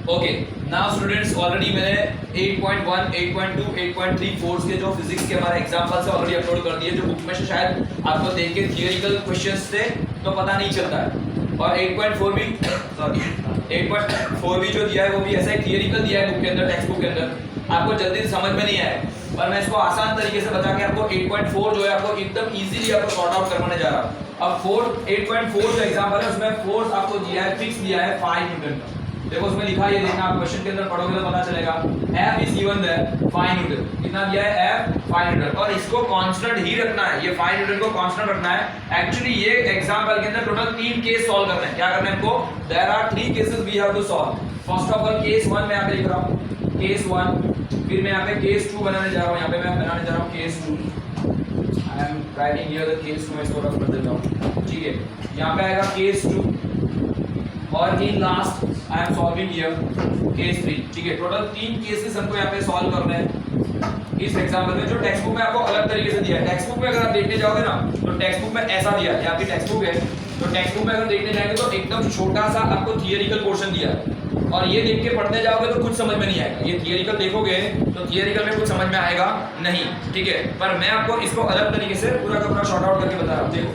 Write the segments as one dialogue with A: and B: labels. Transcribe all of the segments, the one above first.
A: Okay now students, already मैंने 8.1, 8.2, 8.3 force के जो फिजिक्स के हमारे एग्जांपल्स है ऑलरेडी अपलोड कर दिए, जो बुक में से शायद आपको देख के थियोरिकल क्वेश्चंस थे तो पता नहीं चलता है। और 8.4 भी सॉरी 8.4 भी जो दिया है वो भी ऐसा ही थियोरिकल दिया है बुक के अंदर, टेक्स्ट बुक के अंदर, आपको जल्दी समझ में नहीं आया। पर मैं इसको आसान तरीके से बता के आपको 8.4 जो है आपको एकदम इजीली आपको सॉर्ट आउट करवाने जा रहा हूं। अब 8.4 जो एग्जांपल है उसमें फोर्स आपको दिया है, फिक्स दिया है 5 न्यूटन का। देखो उसमें लिखा है, ये देखना आप क्वेश्चन के अंदर पढ़ोगे तो पता चलेगा। F is given there 5 newton, कितना दिया है F 5 न्यूटन, और इसको कांस्टेंट ही रखना है, ये 5 न्यूटन को कांस्टेंट रखना है। एक्चुअली ये एग्जांपल के अंदर टोटल 3 केस सॉल्व करना है। क्या करना है हमको? There are 3 cases we have to solve. First of all case 1 मैं यहां पे लिख रहा हूं, केस 1, फिर मैं यहां पे केस 2 बनाने जा रहा हूं, यहां पे मैं बनाने जा रहा हूं case 2। I am writing here the case 2, मैं इसको रफ कर देता हूं, ठीक है। यहां पे आएगा केस 2 और in last I am solving here case 3, ठीक है। टोटल 3 केसेस हमको यहाँ पे सॉल्व करने हैं इस एग्जांपल में, जो टेक्स्ट बुक में आपको अलग तरीके से दिया है। टेक्स्ट बुक में अगर आप देखने जाओगे ना तो टेक्स्ट बुक में ऐसा दिया है, आपकी टेक्स्ट बुक है तो टेक्स्ट बुक में अगर देखने जाएंगे तो एकदम छोटा सा आपको थियोरिकल पोर्शन दिया है, और ये देख के पढ़ने जाओगे तो कुछ समझ में नहीं आएगा। ये थियोरिकल देखोगे तो थियोरिकल में कुछ समझ में आएगा नहीं, ठीक है। पर मैं आपको इसको अलग तरीके से पूरा का पूरा शॉर्ट आउट करके बता रहा हूँ। देखो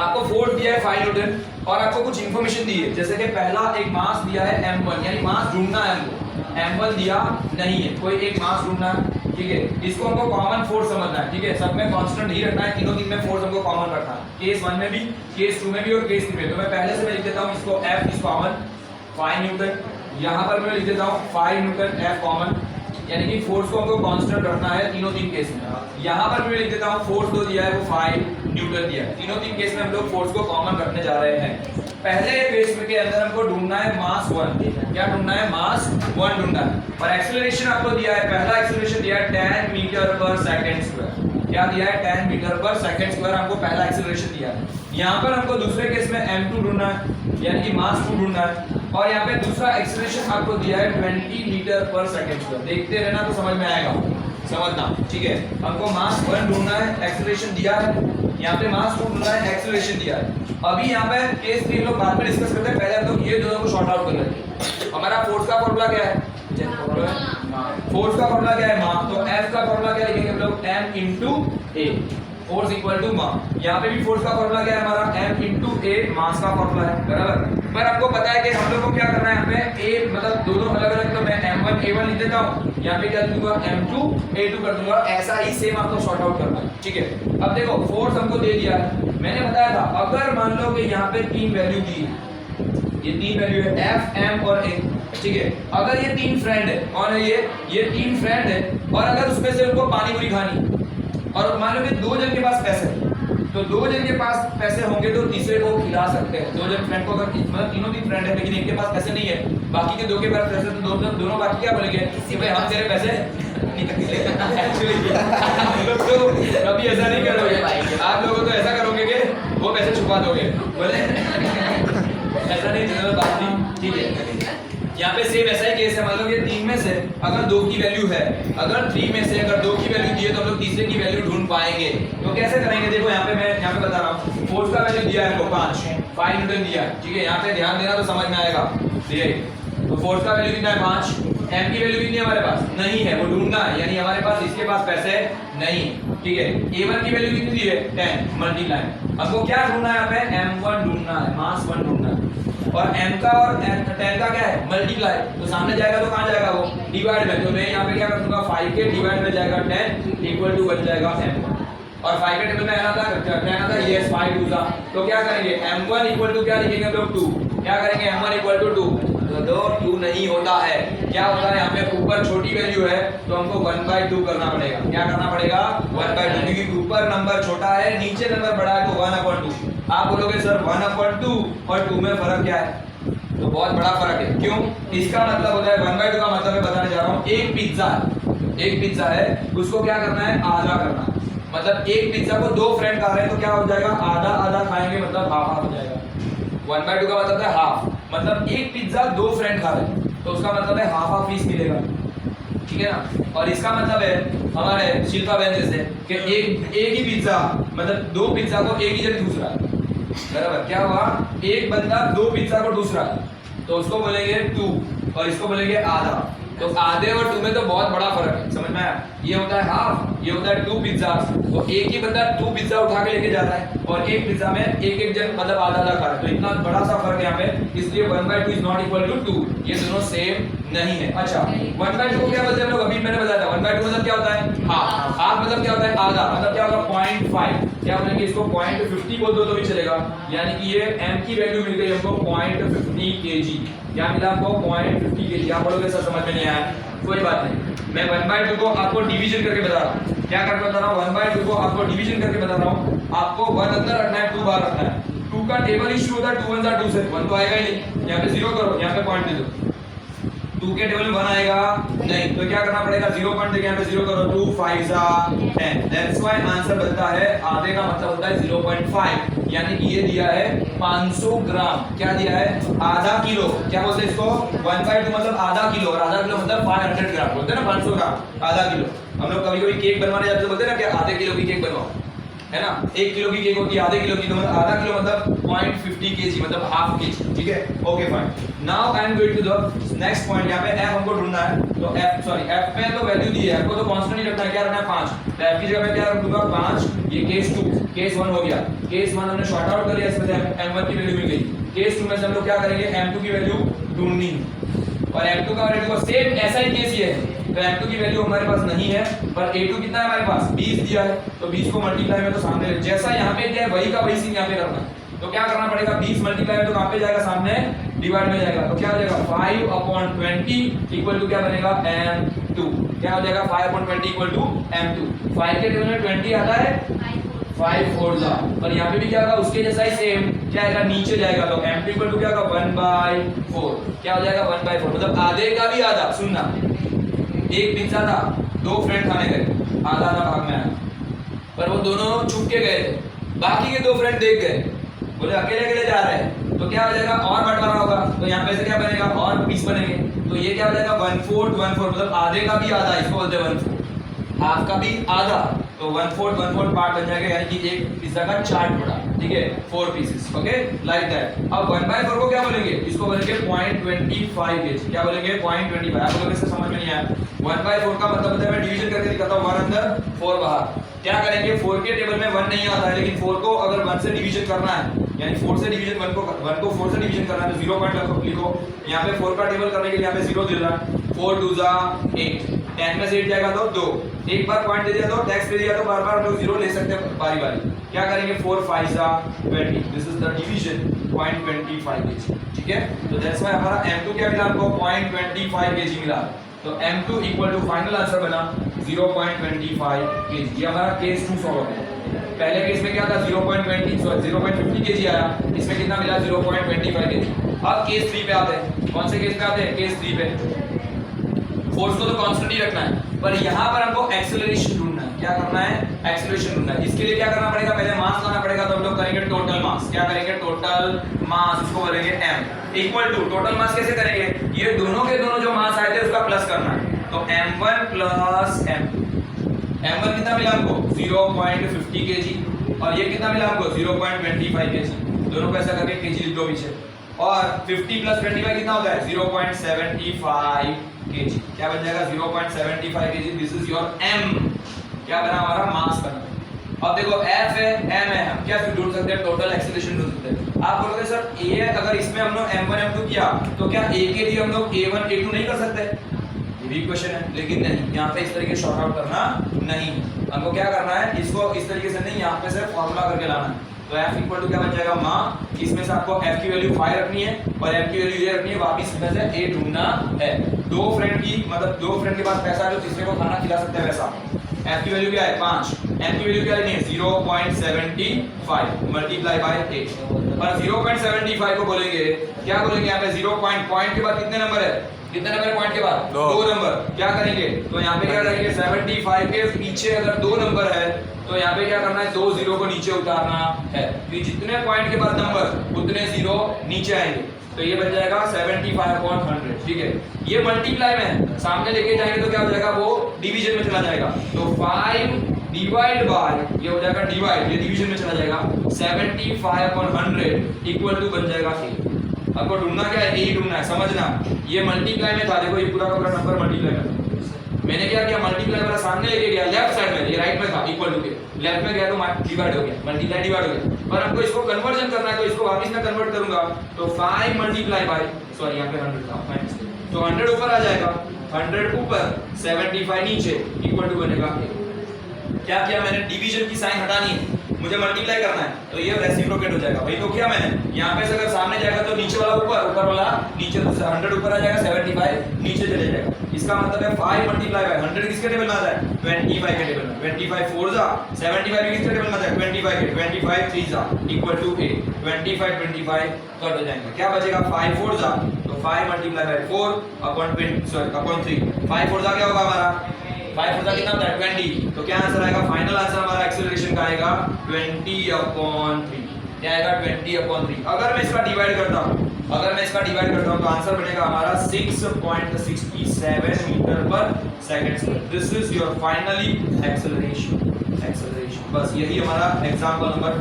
A: आपको फोर्स दिया है 5 न्यूटन और आपको कुछ इंफॉर्मेशन दी है, जैसे कि पहला एक मास दिया है m1, यानी मास ढूंढना है हमको। m1 दिया नहीं है, कोई एक मास ढूंढना है, ठीक है। इसको हमको कॉमन फोर्स समझना है, ठीक है। सब में कांस्टेंट ही रखना है, तीनों में फोर्स हमको कॉमन रखना है, केस 1 में भी, केस 2 में भी और केस 3 में। तो मैं पहले से मैं लिख देता हूं इसको F इज कॉमन 5 न्यूटन, यहां पर मैं लिख देता हूं 5 न्यूटन F कॉमन, यानी कि फोर्स को हमको कांस्टेंट रखना है तीन केस में। यहां पर मैं लिख देता हूं फोर्स जो दिया है वो 5 न्यूटन दिया है। तीन केस में हम लोग फोर्स को कॉमन रखने जा रहे हैं। पहले केस में के अंदर हमको ढूंढना है मास 1, क्या ढूंढना है? मास 1 ढूंढना है। और एक्सीलरेशन आपको दिया है, पहला एक्सीलरेशन दिया है 10 मीटर पर सेकंड स्क्वायर। क्या दिया है? 10 मीटर पर सेकंड स्क्वायर हमको पहला एक्सीलरेशन दिया है। यहां पर हमको दूसरे केस में m2 ढूंढना है, यानी कि मास 2 ढूंढना है। और यहाँ पे दूसरा एक्सीलरेशन आपको दिया है 20 मीटर पर सेकंड स्क्वायर। देखते रहना तो समझ में आएगा, समझना, ठीक है। हमको मास 1 ढूंढना है, एक्सीलरेशन दिया है, यहाँ पे मास 2 ढूंढना है, एक्सीलरेशन दिया है। अभी यहाँ पे केस 3 लोग बाद में डिस्कस करते हैं, पहले हम लोग ये दोनों को शॉर्ट आउट कर लेते हैं। हमारा फोर्स का फॉर्मूला क्या है? फोर्स का फॉर्मूला क्या है? मास। तो F का फॉर्मूला क्या लिखेंगे हम लोग? m into a, force equal to mass. यहाँ पे भी फोर्स का फॉर्मूला क्या है हमारा? m into a, मास का फॉर्मूला है, बराबर। पर आपको पता है कि हम लोग को क्या करना है यहाँ पे a, मतलब दोनों अलग अलग, तो मैं m1 a1 लिख देता हूँ, यहाँ पे क्या दूंगा m2 a2 कर दूंगा। ऐसा ही सेम आपको सॉर्ट आउट करना है, ठीक है। अब देखो फोर्स हमको दे दिया है, मैंने बताया था अगर मान लो कि यहाँ पे 3 वैल्यू दी, ये 3 वैल्यू है F, M और A, ठीक है। अगर ये 3 फ्रेंड है, कौन है ये 3 फ्रेंड है, और अगर उसमें से उनको पानी पूरी खानी, और मान लो कि 2 जन के पास पैसे हैं, तो 2 जन के पास पैसे होंगे तो तीसरे को खिला सकते हैं। 2 जन फ्रेंड को, अगर मतलब तीनों भी फ्रेंड है लेकिन एक के पास पैसे नहीं है, बाकी के 2 के पास पैसे, तो दोनों बाकी क्या बोलेंगे कि भाई हम तेरे पैसे एक्चुअली तो कभी ऐसा नहीं करोगे आप लोगों, तो ऐसा करोगे कि वो पैसे छुपा दोगे, बोले ऐसा नहीं, जनरल बात नहीं, ठीक है। यहाँ पे सेम ऐसा ही केस है, मान लो कि 3 में से अगर 2 की वैल्यू है, अगर 3 में से अगर 2 की वैल्यू दी है तो हम लोग तीसरे की वैल्यू ढूंढ पाएंगे। तो कैसे करेंगे? देखो यहाँ पे मैं यहाँ पे बता रहा हूँ, फोर्स का वैल्यू दिया है हमको 5 न्यूटन दिया है, ठीक है। यहाँ पे ध्यान देना तो समझ में आएगा, तो फोर्स का वैल्यू कितना है? 5। m की वैल्यू कितनी है हमारे पास? नहीं है, वो ढूंढना है, यानी हमारे पास इसके पास पैसे नहीं, ठीक है। a1 की वैल्यू कितनी दी है? 10 मल्टीप्लाई। हमको क्या ढूंढना है? यहाँ पे m1 ढूंढना है, मास 1 ढूंढना है, और m का और 10 का क्या है? मल्टीप्लाई। तो सामने जाएगा तो कहां जाएगा? वो डिवाइड में। तो मैं यहाँ पे क्या कर दूंगा? 5 के डिवाइड में जाएगा 10 इक्वल टू बन जाएगा m1, और 5 के टेबल में आना था यस 5 2 था। तो क्या करेंगे? m1 इक्वल टू क्या लिखेंगे हम लोग? 2। क्या करेंगे? m1 इक्वल टू 2, तो 2 नहीं होता है। क्या होता है? यहाँ पे ऊपर छोटी वैल्यू है तो हमको 1/2 करना पड़ेगा। क्या करना पड़ेगा? 1/2, क्योंकि ऊपर नंबर छोटा है, नीचे नंबर बड़ा है, तो 1/2। आप बोलोगे सर 1/2 और 2 में फर्क क्या है? तो बहुत बड़ा फर्क है। क्यों? इसका मतलब होता है 1/2 का मतलब मैं बताने जा रहा हूँ, एक पिज्जा है, उसको क्या करना है? आधा करना। मतलब एक पिज्जा को 2 फ्रेंड खा रहे हैं तो क्या हो जाएगा? आधा आधा खाएंगे, मतलब हाफ हो जाएगा। 1/2 का मतलब है हाफ, मतलब एक पिज्जा 2 फ्रेंड खा रहे हैं तो उसका मतलब है हाफ पीस मिलेगा, ठीक है ना। और इसका मतलब है हमारे शिल्पा बहन जैसे कि एक ही पिज्जा, मतलब 2 पिज्जा को एक ही जन दूसरा, बराबर। क्या हुआ? एक बंदा 2 पिज्जा को दूसरा, तो उसको बोलेंगे 2 और इसको बोलेंगे आधा। तो आधे और 2 में तो बहुत बड़ा फर्क है, समझ में आया? ये होता है हाफ, ये होता है 2 पिज्जा। तो एक ही बंदा 2 पिज्जा उठा के लेके जा रहा है और एक पिज्जा में एक जन मतलब आधा आधा खा रहा है, तो इतना बड़ा सा फर्क है यहाँ पे, इसलिए 1/2 इज नॉट इक्वल टू 2, ये दोनों सेम नहीं है। अच्छा 1/2 को क्या बोलते हैं हम लोग? अभी मैंने बताया था 1/2 मतलब क्या होता है? हाफ। हाफ मतलब क्या होता है? आधा। मतलब क्या होगा? 0.5। क्या बोलेंगे इसको? 0.50 बोल दो तो भी चलेगा, यानी कि ये m की वैल्यू मिल गई हमको 0.50 kg। क्या मिला हमको? 0.50 kg। आप बोलोगे सर समझ में नहीं आया, कोई बात नहीं, मैं 1/2 को आपको डिवीजन करके बता रहा हूँ। क्या करके बता रहा हूँ? 1/2 को आपको डिवीजन करके बता रहा हूँ। आपको 1 अंदर रखना है, 2 बाहर रखना है। 2 का टेबल इश्यू होता है, 2 1 2 से 1 तो आएगा ही नहीं, यहाँ पे 0 करो, यहाँ पे पॉइंट दे दो। 2 के टेबल में 1 आएगा नहीं, तो क्या करना पड़ेगा? 0 पॉइंट देके यहाँ पे 0 करो, 2 5 10। दैट्स व्हाई आंसर बनता है आधे का मतलब होता है 0.5, यानी कि ये दिया है 500 ग्राम। क्या दिया है? आधा किलो। क्या बोलते हैं इसको? 1/2 मतलब आधा किलो, और आधा किलो मतलब 500 ग्राम बोलते हैं ना, 500 ग्राम आधा किलो। हम लोग कभी कभी केक बनवाने जाते हैं, बोलते हैं ना कि आधे किलो की केक बनवाओ, है ना? 1 किलो की केक होती है, आधे किलो की, तो मतलब आधा किलो मतलब 0.50 kg मतलब हाफ kg। ठीक है, okay fine. Now I am going to the next point. यहाँ पे f हमको ढूंढना है, तो f में तो वैल्यू दी है, f को तो कांस्टेंट ही रखना है। क्या रखना है? 5। तो f की जगह पे क्या रख दूंगा? 5। ये केस 2, केस 1 हो गया। केस 1 हमने शॉर्ट आउट कर लिया, इसमें से m1 की वैल्यू मिल गई। केस 2 में से हम लोग क्या करेंगे? m2 की वैल्यू ढूंढनी, और m2 का वैल्यू सेम ऐसा ही केस ये है। तो m2 की वैल्यू हमारे पास नहीं है, पर a2 कितना है हमारे पास? 20 दिया है, तो 20 को मल्टीप्लाई में तो सामने जैसा यहाँ पे क्या है वही का वही सीन यहाँ पे करना है। तो क्या करना पड़ेगा? 20 मल्टीप्लाई में तो कहाँ पे जाएगा? सामने डिवाइड में जाएगा। तो क्या हो जाएगा? 5/20 इक्वल टू क्या बनेगा? m2। क्या हो जाएगा? 5/20 इक्वल टू m2। 5 के टेबल में 20 आता है, 5 4 जा, और यहाँ पे भी क्या होगा? उसके जैसा ही सेम क्या आएगा? नीचे जाएगा, तो m2 इक्वल टू क्या होगा? 1/4। क्या हो जाएगा? 1/4 मतलब आधे का भी आधा। सुनना, एक पिज्जा था, 2 फ्रेंड खाने गए, आधा आधा भाग में आया, पर वो दोनों छुप के गए थे, बाकी के 2 फ्रेंड देख गए, बोले अकेले अकेले जा रहे हैं, तो क्या हो जाएगा? और बंटवारा होगा, तो यहाँ पे से क्या बनेगा? और पीस बनेंगे, तो ये क्या हो जाएगा? 1/4 1/4 मतलब आधे का भी आधा, इसको बोलते हैं 1/4। हाफ का भी आधा, तो 1/4 पार्ट बन जाएगा, यानी कि एक पिज्जा का 4 टुकड़ा। ठीक है, 4 पीसेस। Okay, like that. अब 1/4 को क्या बोलेंगे? इसको बोलेंगे 0.25 kg। क्या बोलेंगे? 0.25। आप लोगों को समझ में नहीं आया? 1/4 का मतलब होता है, मैं डिवीजन करके दिखाता हूँ, 1 अंदर 4 बाहर। क्या करेंगे? 4 के टेबल में 1 नहीं आता है, लेकिन 4 को अगर 1 से डिवीजन करना है, यानी 4 से डिवीजन 1 को 4 से डिवीजन करना है, तो 0 पॉइंट लिखो। यहाँ पे 4 का टेबल करने के लिए यहाँ पे 0 दे रहा है। 4 2 8, 10 में से 8 जाएगा तो 2, एक बार पॉइंट दे दिया तो टैक्स दे दिया, तो बार बार हम लोग 0 ले सकते हैं बारी बारी। क्या करेंगे? 4 5 20, this is the division 0.25 kg। ठीक है, तो दैट्स व्हाई हमारा m2 क्या मिला हमको? 0.25 kg मिला। तो m2 equal to final answer बना 0.25 kg। ये हमारा केस 2 सॉल्व हो गया। पहले केस में क्या था? 0.50 kg आया, इसमें कितना मिला? 0.25 kg। अब केस 3 पे आते हैं। कौन से केस पे आते हैं? केस 3 पे। फोर्स को तो कांस्टेंट ही रखना है, पर यहाँ पर हमको एक्सेलरेशन ढूंढना है। क्या करना है? एक्सेलरेशन ढूंढना है। इसके लिए क्या करना पड़ेगा? पहले मास लाना पड़ेगा, तो हम लोग करेंगे टोटल मास। क्या करेंगे? टोटल मास, इसको बोलेंगे m equal to total mass. कैसे करेंगे? ये दोनों के दोनों जो मास आए थे उसका प्लस करना है, तो m1 प्लस m2। m1 कितना मिला हमको? 0.50 kg, और ये कितना मिला हमको? 0.25 kg। दोनों को ऐसा करके kg लिख दो पीछे, और 50 प्लस 25 कितना होता है? 0.75 kg। क्या बन जाएगा? 0.75 kg। This is your m। क्या बना? हमारा मास बना। अब देखो f है, m है, हम क्या ढूंढ सकते हैं? टोटल एक्सीलरेशन ढूंढ सकते हैं। आप बोलोगे सर a है, अगर इसमें हम लोग m1 m2 किया, तो क्या a के लिए हम लोग a1 a2 नहीं कर सकते? ये भी क्वेश्चन है, लेकिन नहीं, यहाँ पे इस तरीके शॉर्ट आउट करना नहीं। हमको क्या करना है? इसको इस तरीके से नहीं, यहाँ पे से फॉर्मूला करके लाना है। तो f इक्वल टू क्या बन जाएगा? मा। इसमें से आपको f की वैल्यू 5 रखनी है, और m की वैल्यू ये रखनी है, वापिस इसमें से a ढूंढना है। 2 फ्रेंड की मतलब 2 फ्रेंड के पास पैसा है, जो तीसरे को खाना खिला सकते हैं वैसा। f की वैल्यू क्या है? 5। m की वैल्यू क्या लेनी है? 0.75 मल्टीप्लाई बाय 8। पर 0.75 को बोलेंगे, क्या बोलेंगे यहाँ पे? 0 पॉइंट के बाद कितने नंबर है? कितने नंबर पॉइंट के बाद? 2 नंबर। क्या करेंगे? तो यहाँ पे क्या करेंगे? 75 के पीछे अगर 2 नंबर है, तो यहाँ पे क्या करना है? 2 0 को नीचे उतारना है, कि जितने पॉइंट के बाद नंबर उतने 0 नीचे आएंगे। तो ये बन जाएगा 75/100। ठीक है, ये मल्टीप्लाई में सामने लेके जाएंगे तो क्या हो जाएगा? वो डिवीजन में चला जाएगा, तो 5 डिवाइड बाय, ये हो जाएगा डिवाइड, ये डिवीजन में चला जाएगा, 75/100 इक्वल टू बन जाएगा 8। आपको ढूंढना क्या है, ए ढूंढना है, समझना। ये मल्टीप्लाई में था, देखो ये पूरा का पूरा नंबर मल्टीप्लाई में था। मैंने क्या किया, मल्टीप्लाई वाला सामने लेके गया, लेफ्ट साइड में, ये राइट में था इक्वल टू के, लेफ्ट में गया तो डिवाइड हो गया, मल्टीप्लाई डिवाइड हो गया। पर हमको इसको कन्वर्जन करना है तो इसको वापस मैं कन्वर्ट करूंगा, तो 5 मल्टीप्लाई बाय, सॉरी यहाँ पे 100 था, तो 100 ऊपर आ जाएगा, 100 ऊपर 75 नीचे इक्वल टू बनेगा। क्या किया मैंने, डिवीजन की साइन हटानी है, मुझे मल्टीप्लाई करना है, तो ये रेसिप्रोकेट हो जाएगा। वही तो किया मैंने, यहाँ पे से अगर सामने जाएगा तो नीचे वाला ऊपर, ऊपर वाला नीचे, 100 ऊपर आ जाएगा, 75 नीचे चले जाएगा। इसका मतलब है 5 मल्टीप्लाई बाय 100 किसके टेबल में आता है, 25 के टेबल में। 25 4 जा 75 किसके टेबल में आता है, 25 के, 25 3 जा इक्वल टू 8, 25 कट हो जाएंगे, क्या बचेगा, 5 4 जा, तो 5 मल्टीप्लाई बाय 4 अपॉन 3, 5 4 जा क्या होगा हमारा, 5 4 जा कितना होता है 20, तो क्या आंसर आएगा, फाइनल आंसर हमारा एक्सेलरेशन का आएगा 20/3, क्या आएगा 20/3। अगर मैं इसका डिवाइड करता हूं, तो आंसर बनेगा हमारा 6.67 metre per second. This is your finally acceleration. बस यही हमारा एग्जांपल नंबर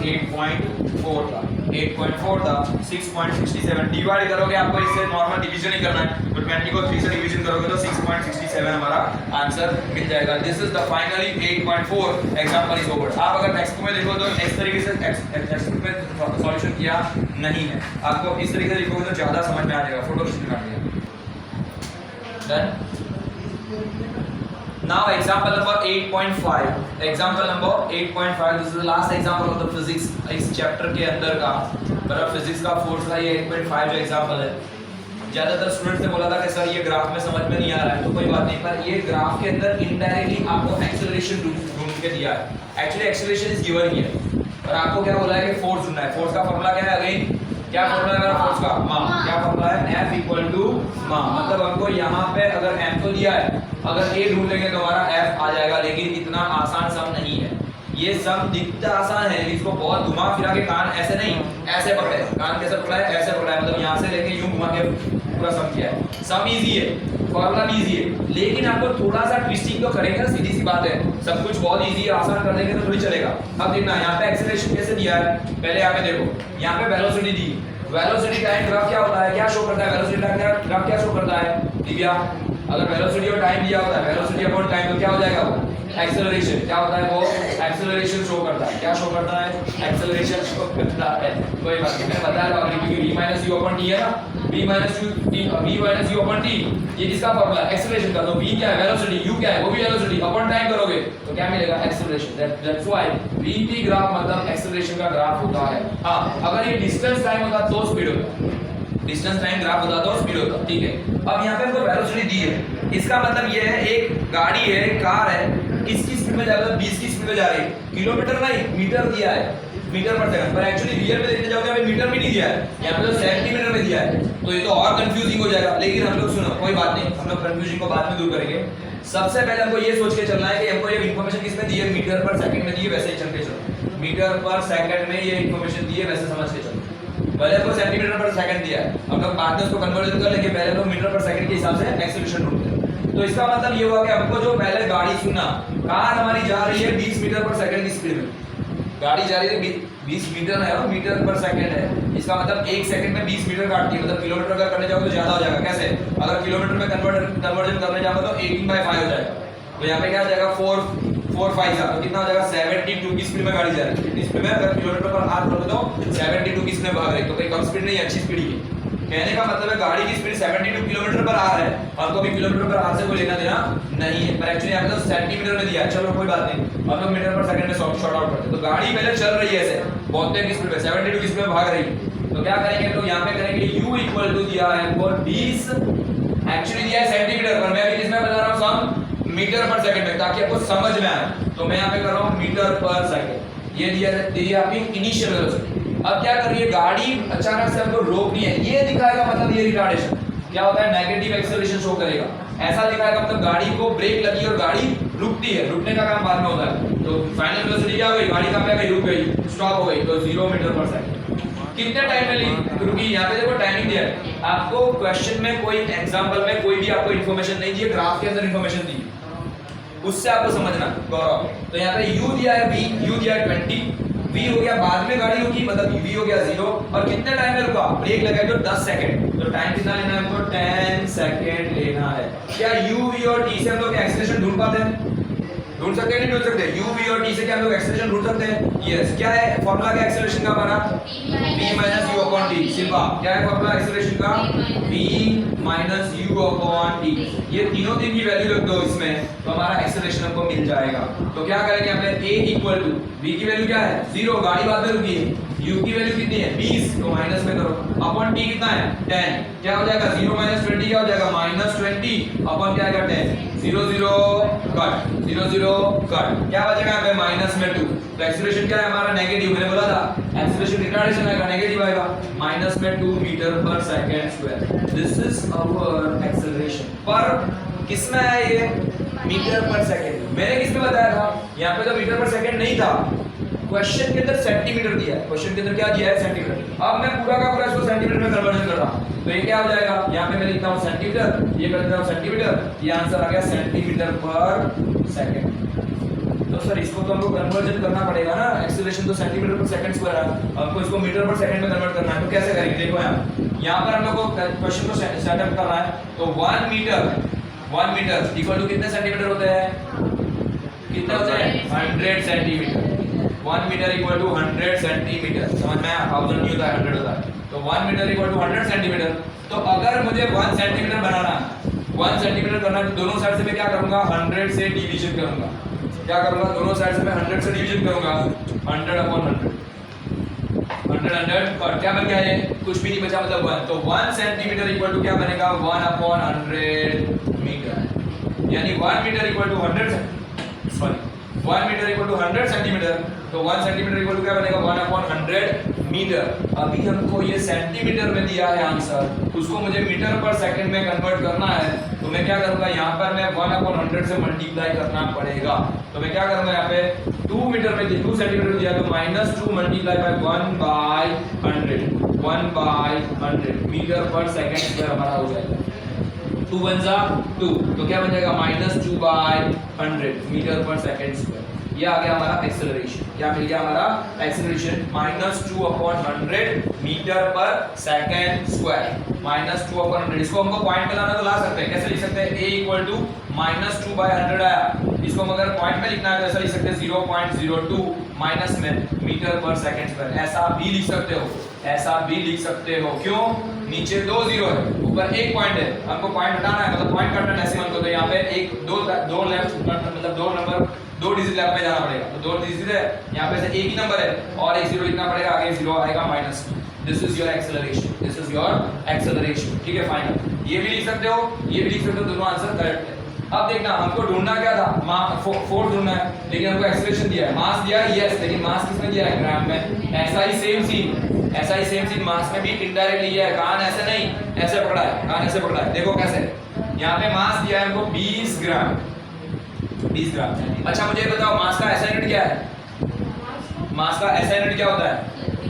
A: 8.4 था, 6.67 डिवाइड करोगे, आपको इससे नॉर्मल डिवीजन ही करना है, तो 20 को 3 से डिवीजन करोगे तो 6.67 हमारा आंसर मिल जाएगा। This is the finally 8.4 example is over. आप अगर टेक्स्ट बुक में देखो तो इस तरीके से टेक्स्ट बुक में सॉल्यूशन किया नहीं है, आपको इस तरीके से लिखोगे तो ज्यादा समझ में आ जाएगा, फोटो खींच के काट दिया। Done. Now example number 8.5. Example number 8.5. This is the last example of the physics इस चैप्टर के अंदर का, मतलब फिजिक्स का फोर्स का ये 8.5 जो एग्जांपल है। ज्यादातर स्टूडेंट्स ने बोला था कि सर ये ग्राफ में समझ में नहीं आ रहा है, तो कोई बात नहीं, पर ये ग्राफ के अंदर इनडायरेक्टली आपको एक्सेलरेशन ढूंढ के दिया है। Actually acceleration is given here, और आपको क्या बोला है कि फोर्स ढूंढना है। फोर्स का फॉर्मूला क्या है, अगेन क्या फॉर्मूला है मेरा फोर्स का, मा। क्या फॉर्मूला है, F इक्वल टू मा। मतलब हमको यहाँ पे अगर M तो दिया है, अगर A ढूंढ लेंगे तो हमारा F आ जाएगा, लेकिन इतना आसान सम नहीं है। ये सम दिखता आसान है, इसको बहुत घुमा फिरा के, कान ऐसे नहीं ऐसे पकड़े, कान कैसे पकड़ा है, ऐसे पकड़ा है, मतलब यहाँ से लेके यूं घुमा के पूरा सम किया है। सम इजी है, फॉर्मूला भी इजी है, लेकिन आपको थोड़ा सा ट्विस्टिंग तो करेगा, सीधी सी बात है। सब कुछ बहुत इजी है, आसान कर देंगे तो थोड़ी चलेगा। अब देखना यहाँ पे एक्सेलरेशन कैसे दिया है, पहले यहाँ पे देखो, यहाँ पे वेलोसिटी दी, वेलोसिटी टाइम ग्राफ क्या होता है, क्या शो करता है, वेलोसिटी टाइम ग्राफ क्या शो करता है दिव्या, अगर वेलोसिटी और टाइम दिया होता है, वेलोसिटी अपॉन टाइम, तो क्या हो जाएगा वो एक्सेलरेशन। क्या होता है वो एक्सेलरेशन शो करता है, क्या शो करता है, एक्सेलरेशन शो करता है। कोई बात नहीं, मैंने बताया था क्योंकि v - u अपॉन t है ना, v - u अपॉन t, ये किसका फॉर्मूला है, एक्सेलरेशन का। तो v क्या है, वेलोसिटी, u क्या है, वो भी वेलोसिटी, अपॉन टाइम करोगे तो क्या मिलेगा, acceleration. That's why vt graph मतलब एक्सेलरेशन का ग्राफ होता है। हां, अगर ये डिस्टेंस टाइम होता तो स्पीड होता, डिस्टेंस टाइम ग्राफ होता तो स्पीड होता, ठीक है। अब यहाँ पे हमको वेलोसिटी दी है, इसका मतलब ये है एक गाड़ी है, कार है, किसकी स्पीड में जा रहा है, 20 की स्पीड में जा रही है, किलोमीटर नहीं मीटर दिया है, मीटर पर सेकंड, पर एक्चुअली रियल में देखने जाओगे हमें मीटर भी नहीं दिया है, यहाँ पे तो सेंटीमीटर में दिया है, तो ये तो और कंफ्यूजिंग हो जाएगा। लेकिन हम लोग सुनो, कोई बात नहीं, हम लोग कंफ्यूजन को बाद में दूर करेंगे। सबसे पहले हमको ये सोच के चलना है कि हमको ये इन्फॉर्मेशन किसमें दी है, मीटर पर सेकंड में दी है, वैसे ही चल के चलो, मीटर पर सेकंड में ये इन्फॉर्मेशन दी है, वैसे समझ के चलो। पहले तो सेंटीमीटर पर सेकंड दिया है, हम लोग बाद में उसको कन्वर्ट कर लेंगे, पहले तो मीटर पर सेकंड के हिसाब से एक्सेलरेशन ढूंढते हैं। तो इसका मतलब ये हुआ कि हमको जो पहले गाड़ी सुनना, कार हमारी जा रही है 20 मीटर पर सेकंड की स्पीड में, गाड़ी जा रही है 20 मीटर है और मीटर पर सेकंड है, इसका मतलब 1 सेकंड में 20 मीटर काटती है, मतलब किलोमीटर अगर करने जाओगे तो ज्यादा हो जाएगा। कैसे, अगर किलोमीटर में कन्वर्जन करने जाओगे तो 18/5 हो जाएगा, तो यहाँ पे क्या हो जाएगा 4 5 जा, तो कितना हो जाएगा 72 की स्पीड में गाड़ी जा रही है, कितनी स्पीड में, अगर किलोमीटर पर हाथ रखो तो 72 की स्पीड में भाग रही है, तो कोई कम स्पीड नहीं है, अच्छी स्पीड ही है। कहने का मतलब है गाड़ी की स्पीड 72 किलोमीटर पर आ रहा है, हमको भी किलोमीटर पर आर से कोई लेना देना नहीं है, पर एक्चुअली यहाँ पे तो सेंटीमीटर में दिया है, चलो कोई बात नहीं, हम लोग मीटर पर सेकंड में शॉर्ट आउट करते हैं। तो गाड़ी पहले चल रही है ऐसे 72 की स्पीड में, 72 की स्पीड में भाग रही है, तो क्या करेंगे, तो यहाँ पे करेंगे u इक्वल टू दिया है हमको 20, एक्चुअली दिया है सेंटीमीटर पर, मैं अभी किसमें बता रहा हूँ, सम मीटर पर सेकंड में, ताकि आपको समझ में आए। तो मैं यहाँ पे कर रहा हूँ मीटर पर सेकंड, ये दिया आपकी इनिशियल वेलोसिटी। अब क्या करिए, गाड़ी अचानक से हमको रोकनी है, ये दिखाएगा मतलब ये रिटार्डेशन, क्या होता है, नेगेटिव एक्सेलरेशन शो करेगा, ऐसा दिखाएगा मतलब गाड़ी को ब्रेक लगी और गाड़ी रुकती है, रुकने का काम बाद में होता है। तो फाइनल वेलोसिटी क्या हो गई, गाड़ी कहाँ पे गई, रुक गई, स्टॉप हो गई, तो 0 मीटर पर सेकंड। कितने टाइम में रुकी, यहाँ पे देखो टाइमिंग दिया है आपको, क्वेश्चन में कोई एग्जांपल में कोई भी आपको इन्फॉर्मेशन नहीं दी है, ग्राफ के अंदर इन्फॉर्मेशन दी है, उससे आपको समझना गौरव। तो यहाँ पे u दिया है 20, u दिया है 20, v हो गया बाद में गाड़ी होगी, मतलब v हो गया 0, और कितने टाइम में रुका, ब्रेक लगाए तो 10 सेकंड, तो टाइम कितना लेना है हमको, 10 सेकंड लेना है। क्या u v और t से हम लोग एक्सेलरेशन ढूंढ पाते हैं, ढूंढ सकते हैं नहीं ढूंढ सकते, u v और t से क्या हम लोग एक्सेलरेशन ढूंढ सकते हैं, यस। क्या है फॉर्मूला क्या एक्सेलरेशन का हमारा, v minus u upon t, सिल्वा क्या है फॉर्मूला एक्सेलरेशन का, v minus u upon t, ये तीनों की वैल्यू रख दो इसमें, तो हमारा एक्सेलरेशन हमको मिल जाएगा। तो क्या करेंगे हमने, a इक्वल टू v की वैल्यू क्या है 0, गाड़ी बाद में रुकी है, u की वैल्यू कितनी है 20, तो माइनस में करो, अपॉन t कितना है 10, क्या हो जाएगा 0 माइनस 20 क्या हो जाएगा माइनस 20, अपॉन क्या आएगा 10, 0 0 कट, 0 0 कट, क्या बचेगा यहाँ पे माइनस में 2, तो एक्सेलरेशन क्या है हमारा नेगेटिव, मैंने बोला था एक्सेलरेशन रिटार्डेशन आएगा नेगेटिव आएगा, माइनस में 2 metre per second square. This is our acceleration, पर किसमें है ये मीटर पर सेकंड, मैंने किसमें बताया था, यहाँ पे तो मीटर पर सेकंड नहीं था, क्वेश्चन के अंदर सेंटीमीटर दिया है, क्वेश्चन के अंदर क्या दिया है सेंटीमीटर। अब मैं पूरा का पूरा इसको सेंटीमीटर में कन्वर्जन कर रहा हूं, तो ये क्या हो जाएगा, यहाँ पे मैं लिखता हूँ सेंटीमीटर, ये कर देता हूँ सेंटीमीटर, ये आंसर आ गया सेंटीमीटर पर सेकंड। तो सर इसको तो हमको कन्वर्जन करना पड़ेगा ना, एक्सेलरेशन तो सेंटीमीटर पर सेकंड स्क्वायर है, हमको इसको मीटर पर सेकंड में कन्वर्ट करना है, तो कैसे करेंगे, देखो यहाँ पर हम लोग को क्वेश्चन को सेटअप करना है, तो 1 मीटर इक्वल टू कितने सेंटीमीटर होते हैं, कितने होते हैं 100 centimetre, 1 metre equal to 100 centimetre, समझ में आया, 1000 नहीं होता है 100 होता है, तो 1 मीटर इक्वल टू 100 सेंटीमीटर। तो अगर मुझे 1 सेंटीमीटर बनाना है, 1 सेंटीमीटर करना है, तो दोनों साइड से मैं क्या करूंगा 100 से डिवीजन करूंगा, क्या करूंगा दोनों साइड से मैं 100 से डिवीजन करूंगा, 100 अपॉन 100 और क्या बन गया ये, कुछ भी नहीं बचा मतलब 1, तो 1 सेंटीमीटर इक्वल टू क्या बनेगा 1 अपॉन 100 मीटर, यानी 1 metre equal to 100 sorry 1 metre equal to 100 centimetre, तो 1 सेंटीमीटर इक्वल टू क्या बनेगा 1 अपॉन 100 मीटर। अभी हमको ये सेंटीमीटर में दिया है आंसर, उसको मुझे मीटर पर सेकंड में कन्वर्ट करना है, तो मैं क्या करूंगा यहाँ पर मैं 1 अपॉन 100 से मल्टीप्लाई करना पड़ेगा, तो मैं क्या करूंगा यहाँ पे 2 मीटर में 2 सेंटीमीटर दिया तो -2 multiply by 1/100 metre per second square हमारा हो जाएगा, 2 1 जा 2, तो क्या बन जाएगा -2/100 मीटर पर सेकंड स्क्वायर। ये आ गया हमारा एक्सेलरेशन, क्या मिल गया हमारा acceleration -2 upon 100 metre per second square, -2 upon 100। इसको हमको पॉइंट में लाना तो ला सकते हैं, कैसे लिख सकते हैं, a इक्वल टू -2/100 आया, इसको हम अगर पॉइंट में लिखना है तो ऐसा लिख सकते हैं 0.02 माइनस में मीटर पर सेकंड स्क्वायर, ऐसा भी लिख सकते हो, ऐसा भी लिख सकते हो, क्यों, नीचे 2 जीरो है, ऊपर एक पॉइंट है, हमको पॉइंट हटाना है, मतलब पॉइंट काटना डेसिमल को, तो यहाँ पे एक दो लेफ्ट मतलब 2 नंबर 2 डिजिट लेफ्ट में जाना पड़ेगा, तो 2 डिजिट है, यहाँ पे से एक ही नंबर है और एक जीरो लिखना पड़ेगा, आगे जीरो आएगा minus. This is your acceleration, this is your acceleration, ठीक है फाइनल। ये भी लिख सकते हो, ये भी लिख सकते हो, दोनों आंसर करेक्ट है। अब देखना हमको ढूंढना क्या था, फोर्स ढूंढना है, लेकिन हमको एक्सेलरेशन दिया है, मास दिया है यस, लेकिन मास किसमें दिया है ग्राम में, ऐसा ही सेम सीन मास में भी इनडायरेक्टली दिया है, कान ऐसे नहीं ऐसे पकड़ा है, कान ऐसे पकड़ा है, देखो कैसे, यहाँ पे मास दिया है हमको 20 ग्राम। अच्छा मुझे बताओ मास का SI यूनिट क्या है, मास का SI यूनिट क्या होता है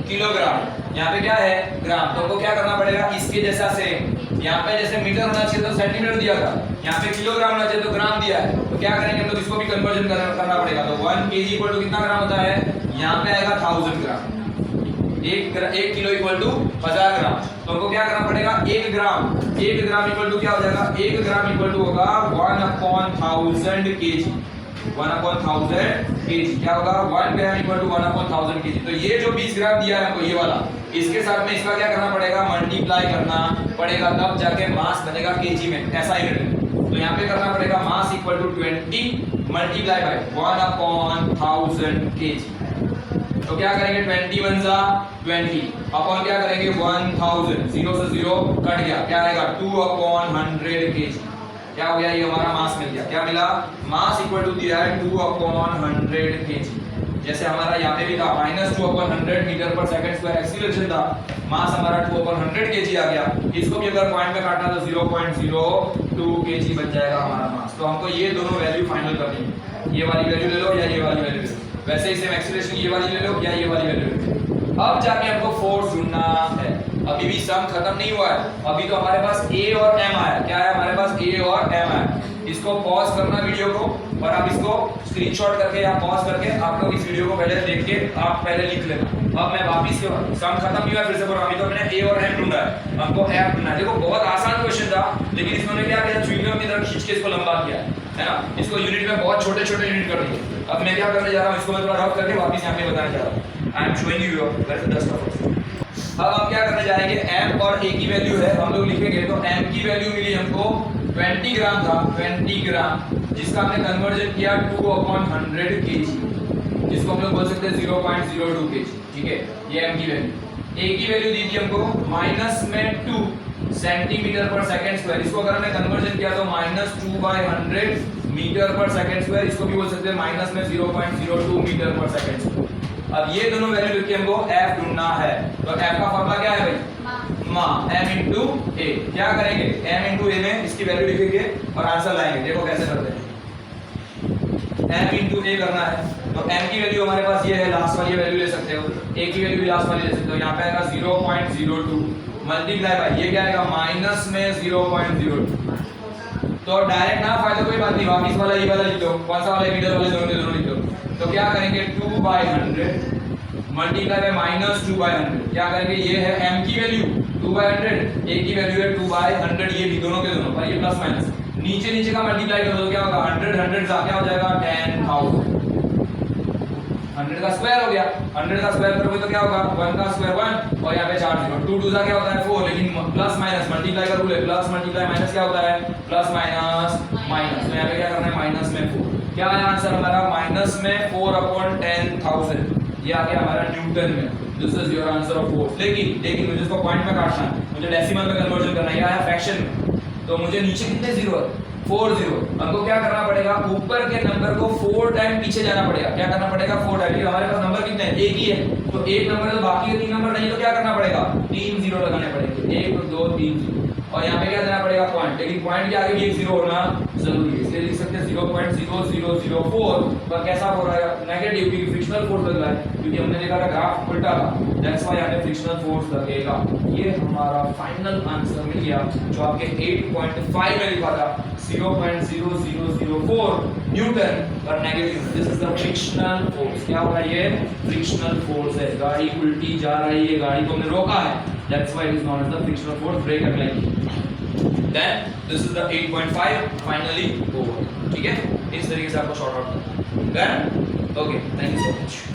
A: किलोग्राम, यहाँ पे क्या है ग्राम, तो हमको क्या करना पड़ेगा इसके जैसा सेम, यहाँ पे जैसे मीटर होना चाहिए तो सेंटीमीटर दिया था, यहाँ पे किलोग्राम होना चाहिए तो ग्राम दिया है, तो क्या करेंगे हम लोग इसको भी कन्वर्जन करना पड़ेगा, तो 1 kg इक्वल टू कितना ग्राम होता है, यहाँ पे आएगा 1000 ग्राम, 1 किलो इक्वल टू 1000 ग्राम, तो हमको क्या करना पड़ेगा 1 ग्राम इक्वल टू क्या हो जाएगा, 1 ग्राम इक्वल टू होगा 1/1000 kg, 1/1000 kg क्या होगा, 1 ग्राम इक्वल टू 1/1000 kg। तो ये जो 20 ग्राम दिया है हमको ये वाला, इसके साथ में इसका क्या करना पड़ेगा मल्टीप्लाई करना पड़ेगा, तब जाके मास बनेगा केजी में, ऐसा ही यूनिट। तो यहाँ पे करना पड़ेगा mass equal to 20 multiply by 1/1000 kg, तो क्या करेंगे 20 1 जा 20 अपॉन क्या करेंगे 1000, 0 से 0 कट गया, क्या आएगा 2/100 kg, क्या हो गया ये हमारा मास मिल गया, क्या मिला मास इक्वल टू दिया है 2/100 kg, जैसे हमारा यहाँ पे भी था -2/100 metre per second square acceleration था, मास हमारा 2/100 kg आ गया, इसको भी अगर पॉइंट में काटना तो 0.02 kg बच जाएगा हमारा मास। तो हमको ये दोनों वैल्यू फाइनल करनी है, ये वाली वैल्यू ले लो या ये वाली वैल्यू ले लो, वैसे ही सेम एक्सीलरेशन ये वाली ले लो या ये वाली वैल्यू ले लो। अब जाके हमको फोर्स ढूंढना है, अभी भी सम खत्म नहीं हुआ है, अभी तो हमारे पास A और M आया, क्या है हमारे पास ए और एम है। इसको पॉज करना वीडियो को और आप इसको स्क्रीनशॉट करके या पॉज करके आप लोग इस वीडियो को पहले देख के आप पहले लिख लेना। अब मैं वापिस से सम खत्म नहीं हुआ, फिर से बोल रहा हूं, तो मैंने ए और एम ढूंढा है, हमको एफ ढूंढना है। देखो बहुत आसान क्वेश्चन था, लेकिन इसमें क्या किया, च्युइंगम की तरह खींच के इसको लंबा किया है ना। इसको यूनिट में बहुत छोटे छोटे यूनिट कर दिए। अब मैं क्या करने जा रहा हूं, इसको मैं थोड़ा रफ करके वापस यहां पे बताने जा रहा हूं। I am showing you where the dust off. अब हम क्या करने जाएंगे, m और a की वैल्यू है, हम लोग लिखेंगे तो m की वैल्यू मिली हमको 20 ग्राम था, 20 ग्राम, जिसका हमने कन्वर्जन किया 2/100 kg, जिसको हम लोग बोल सकते हैं 0.02 kg। ठीक है, ये m की वैल्यू। a की वैल्यू दी थी हमको माइनस में 2 सेंटीमीटर पर सेकंड स्क्वायर, इसको अगर हमने कन्वर्जन किया तो -2/100 मीटर पर सेकंड स्क्वायर, इसको भी बोल सकते हैं माइनस में 0.02 मीटर पर सेकंड स्क्वायर। अब ये दोनों वैल्यू लिख के हमको f ढूंढना है, तो f का फॉर्मूला क्या है भाई, मां m into a। क्या करेंगे, m into a में इसकी वैल्यू लिखेंगे और आंसर लाएंगे। देखो कैसे करते हैं, m into a करना है, तो m की वैल्यू हमारे पास ये है, लास्ट वाली वैल्यू ले सकते हो, a की वैल्यू भी लास्ट वाली ले सकते हो। यहाँ पे आएगा 0.02 मल्टीप्लाई बाय ये क्या आएगा, माइनस में 0.02। तो डायरेक्ट ना फायदा कोई बात नहीं, वापिस वाला ये वाला लिख दो, कौन सा वाला मीटर वाले दोनों के दोनों लिख दो। तो क्या करेंगे 2/100 मल्टीप्लाई बाय माइनस 2/100, क्या करेंगे, ये है m की वैल्यू 2/100, a की वैल्यू है 2/100, ये भी दोनों के दोनों पर ये प्लस माइनस नीचे नीचे का मल्टीप्लाई कर दो, क्या होगा 100 100 का क्या हो जाएगा 10,000, 100 का स्क्वायर हो गया, 100 का स्क्वायर करोगे तो क्या होगा 1 का स्क्वायर 1 और यहाँ पे 4 0, 2 2 का क्या होता है 4, लेकिन प्लस माइनस मल्टीप्लाई का रूल है, प्लस मल्टीप्लाई माइनस क्या होता है प्लस माइनस माइनस, तो यहाँ पे क्या करना है माइनस में 4। क्या है आंसर हमारा, माइनस में 4/10,000, ये आ गया हमारा न्यूटन में। This is your answer of force. लेकिन मुझे इसको पॉइंट में काटना है, मुझे डेसिमल में कन्वर्जन करना है, या फ्रैक्शन में, तो मुझे नीचे कितने जीरो है 4 0। हमको क्या करना पड़ेगा, ऊपर के नंबर को 4 टाइम पीछे जाना पड़ेगा। क्या करना पड़ेगा 4 टाइम, हमारे पास नंबर कितने हैं, एक ही है, तो एक नंबर है तो बाकी के 3 नंबर नहीं, तो क्या करना पड़ेगा 3 0 लगाने पड़ेंगे, 1 2 3 0, और यहाँ पे क्या देना पड़ेगा पॉइंट, लेकिन पॉइंट के आगे भी एक 0 होना जरूरी है, इसलिए लिख सकते हैं 0.0004, पर कैसा हो रहा है नेगेटिव, क्योंकि फ्रिक्शनल फोर्स लग रहा है, क्योंकि हमने देखा था ग्राफ उल्टा था, दैट्स व्हाई यहाँ पे फ्रिक्शनल फोर्स लगेगा। ये हमारा फाइनल आंसर मिल गया, जो आपके 8.5 में लिखा था 0.0004 न्यूटन पर negative. This is the frictional force. क्या हो रहा है, ये फ्रिक्शनल फोर्स है, गाड़ी उल्टी जा रही है, गाड़ी को हमने रोका है, that's why it is known as the frictional force, brake apply की। Then this is the 8.5 finally over। ठीक है, इस तरीके से आपको शॉर्ट आउट करना है। Okay, thank you so much.